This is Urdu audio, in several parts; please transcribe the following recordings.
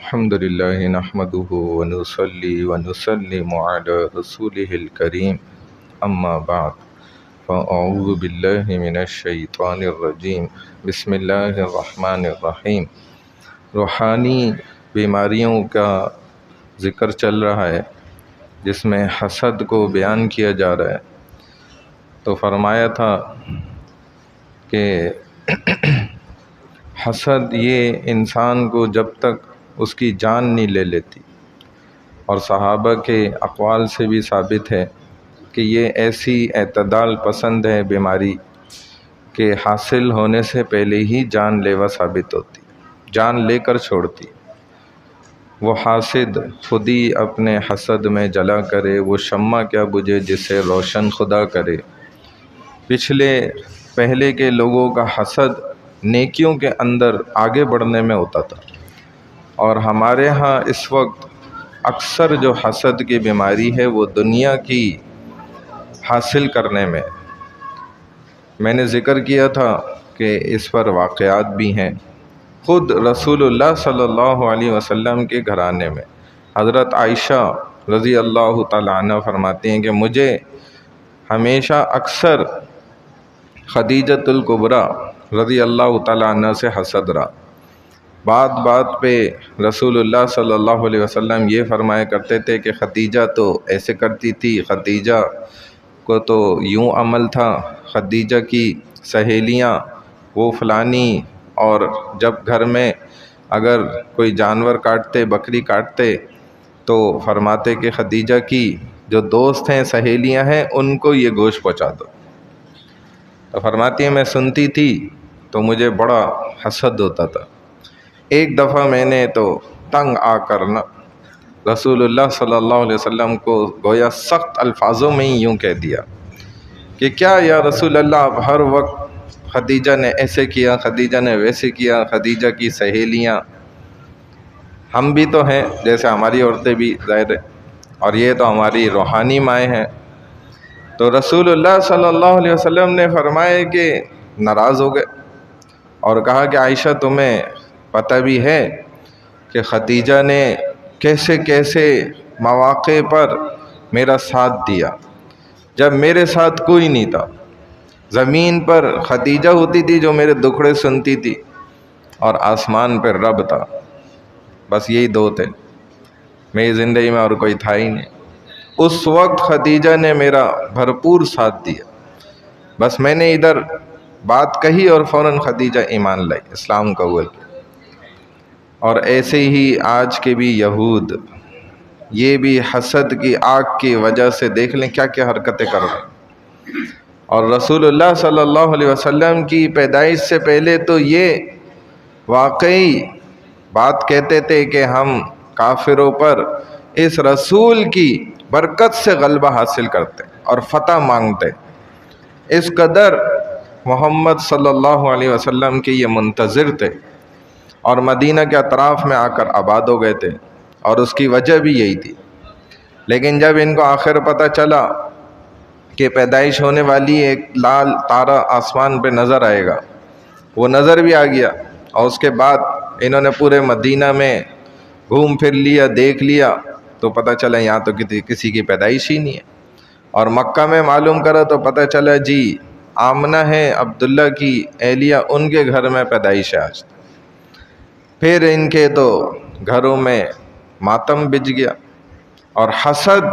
الحمد لله نحمده ونصلي ونسلم على رسوله الكريم أما بعد فأعوذ بالله من الشيطان الرجيم بسم الله الرحمن الرحیم۔ روحانی بیماریوں کا ذکر چل رہا ہے جس میں حسد کو بیان کیا جا رہا ہے، تو فرمایا تھا کہ حسد یہ انسان کو جب تک اس کی جان نہیں لے لیتی، اور صحابہ کے اقوال سے بھی ثابت ہے کہ یہ ایسی اعتدال پسند ہے بیماری کہ حاصل ہونے سے پہلے ہی جان لیوا ثابت ہوتی، جان لے کر چھوڑتی۔ وہ حاسد خود ہی اپنے حسد میں جلا کرے، وہ شمع کیا بجھے جسے روشن خدا کرے۔ پہلے کے لوگوں کا حسد نیکیوں کے اندر آگے بڑھنے میں ہوتا تھا، اور ہمارے ہاں اس وقت اکثر جو حسد کی بیماری ہے وہ دنیا کی حاصل کرنے میں۔ میں نے ذکر کیا تھا کہ اس پر واقعات بھی ہیں، خود رسول اللہ صلی اللہ علیہ وسلم کے گھرانے میں حضرت عائشہ رضی اللہ تعالیٰ عنہ فرماتی ہیں کہ مجھے ہمیشہ اکثر خدیجۃ الکبریٰ رضی اللہ تعالیٰ عنہ سے حسد رہا۔ بات بات پہ رسول اللہ صلی اللہ علیہ وسلم یہ فرمایا کرتے تھے کہ خدیجہ تو ایسے کرتی تھی، خدیجہ کو تو یوں عمل تھا، خدیجہ کی سہیلیاں وہ فلانی، اور جب گھر میں اگر کوئی جانور کاٹتے، بکری کاٹتے، تو فرماتے کہ خدیجہ کی جو دوست ہیں، سہیلیاں ہیں، ان کو یہ گوشت پہنچا دو۔ تو فرماتی ہیں میں سنتی تھی تو مجھے بڑا حسد ہوتا تھا۔ ایک دفعہ میں نے تو تنگ آ کر رسول اللہ صلی اللہ علیہ وسلم کو گویا سخت الفاظوں میں ہی یوں کہہ دیا کہ کیا یا رسول اللہ، آپ ہر وقت خدیجہ نے ایسے کیا، خدیجہ نے ویسے کیا، خدیجہ کی سہیلیاں، ہم بھی تو ہیں جیسے ہماری عورتیں بھی، ظاہر ہے، اور یہ تو ہماری روحانی مائیں ہیں۔ تو رسول اللہ صلی اللہ علیہ وسلم نے فرمایا کہ ناراض ہو گئے اور کہا کہ عائشہ تمہیں پتہ بھی ہے کہ خدیجہ نے کیسے کیسے مواقع پر میرا ساتھ دیا جب میرے ساتھ کوئی نہیں تھا۔ زمین پر خدیجہ ہوتی تھی جو میرے دکھڑے سنتی تھی، اور آسمان پر رب تھا، بس یہی دو تھے، میری زندگی میں اور کوئی تھا ہی نہیں۔ اس وقت خدیجہ نے میرا بھرپور ساتھ دیا، بس میں نے ادھر بات کہی اور فوراً خدیجہ ایمان لائی، اسلام قبول کیا۔ اور ایسے ہی آج کے بھی یہود، یہ بھی حسد کی آگ کی وجہ سے دیکھ لیں کیا کیا حرکتیں کر رہے ہیں۔ اور رسول اللہ صلی اللہ علیہ وسلم کی پیدائش سے پہلے تو یہ واقعی بات کہتے تھے کہ ہم کافروں پر اس رسول کی برکت سے غلبہ حاصل کرتے اور فتح مانگتے۔ اس قدر محمد صلی اللہ علیہ وسلم کے یہ منتظر تھے، اور مدینہ کے اطراف میں آ کر آباد ہو گئے تھے، اور اس کی وجہ بھی یہی تھی۔ لیکن جب ان کو آخر پتہ چلا کہ پیدائش ہونے والی ایک لال تارا آسمان پہ نظر آئے گا، وہ نظر بھی آ گیا، اور اس کے بعد انہوں نے پورے مدینہ میں گھوم پھر لیا، دیکھ لیا، تو پتہ چلا یہاں تو کسی کی پیدائش ہی نہیں ہے۔ اور مکہ میں معلوم کرا تو پتہ چلا جی آمنہ ہے عبداللہ کی اہلیہ، ان کے گھر میں پیدائش ہے آج۔ پھر ان کے تو گھروں میں ماتم بچ گیا، اور حسد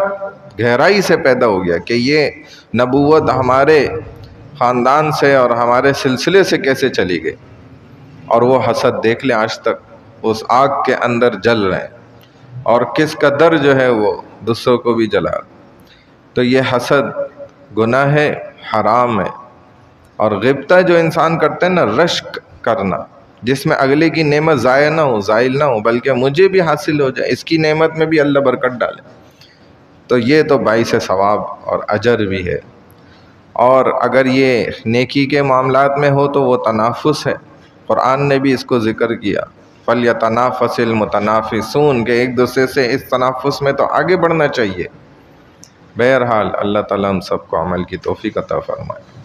گہرائی سے پیدا ہو گیا کہ یہ نبوت ہمارے خاندان سے اور ہمارے سلسلے سے کیسے چلی گئی۔ اور وہ حسد دیکھ لیں آج تک اس آگ کے اندر جل رہے ہیں، اور کس قدر جو ہے وہ دوسروں کو بھی جلا۔ تو یہ حسد گناہ ہے، حرام ہے۔ اور غبطہ جو انسان کرتے ہیں نا، رشک کرنا، جس میں اگلے کی نعمت ضائع نہ ہو، زائل نہ ہو، بلکہ مجھے بھی حاصل ہو جائے، اس کی نعمت میں بھی اللہ برکت ڈالے، تو یہ تو باعث ثواب اور اجر بھی ہے۔ اور اگر یہ نیکی کے معاملات میں ہو تو وہ تنافس ہے، قرآن نے بھی اس کو ذکر کیا، فَلْيَتَنَافَسِ الْمُتَنَافِسُونَ، کہ ایک دوسرے سے اس تنافس میں تو آگے بڑھنا چاہیے۔ بہرحال اللہ تعالیٰ ہم سب کو عمل کی توفیق عطا فرمائے۔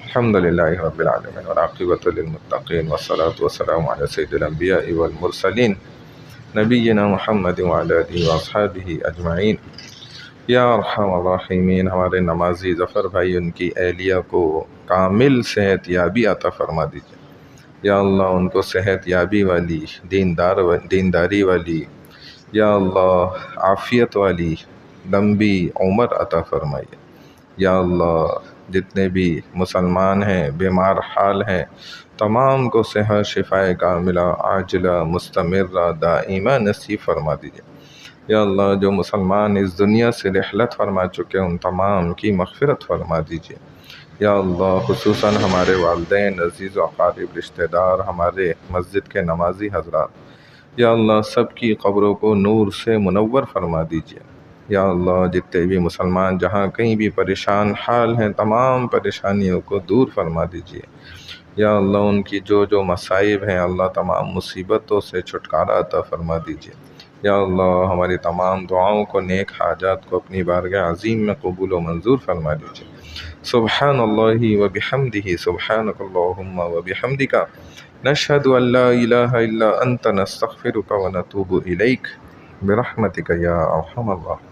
الحمدللہ رب العالمین والعاقبۃ للمتقین والصلاۃ والسلام علی سید الانبیاء والمرسلین نبینا محمد وعلی آلہ واصحابہ اجمعین۔ یا ارحم الراحمین، ہمارے نمازی ظفر بھائی، ان کی اہلیہ کو کامل صحت یابی عطا فرما دیجیے۔ یا اللہ ان کو صحت یابی والی، دینداری والی، یا اللہ عافیت والی لمبی عمر عطا فرمائیے۔ یا اللہ جتنے بھی مسلمان ہیں بیمار حال ہیں، تمام کو صحت شفائے کاملہ عاجلہ مستمرہ دائمہ نصیب فرما دیجیے۔ یا اللہ جو مسلمان اس دنیا سے رحلت فرما چکے ان تمام کی مغفرت فرما دیجیے۔ یا اللہ خصوصاً ہمارے والدین، عزیز و اقارب، رشتہ دار، ہمارے مسجد کے نمازی حضرات، یا اللہ سب کی قبروں کو نور سے منور فرما دیجیے۔ یا اللہ جتنے بھی مسلمان جہاں کہیں بھی پریشان حال ہیں، تمام پریشانیوں کو دور فرما دیجیے۔ یا اللہ ان کی جو مصائب ہیں، اللہ تمام مصیبتوں سے چھٹکارا عطا فرما دیجیے۔ یا اللہ ہماری تمام دعاؤں کو، نیک حاجات کو اپنی بارگاہ عظیم میں قبول و منظور فرما دیجیے۔ سبحان اللہ و بحمدہ، سبحانک اللہم و بحمدک، نشہد ان لا الہ الا انت، نستغفرک و نتوب الیک، برحمتک یا ارحم الراحمین۔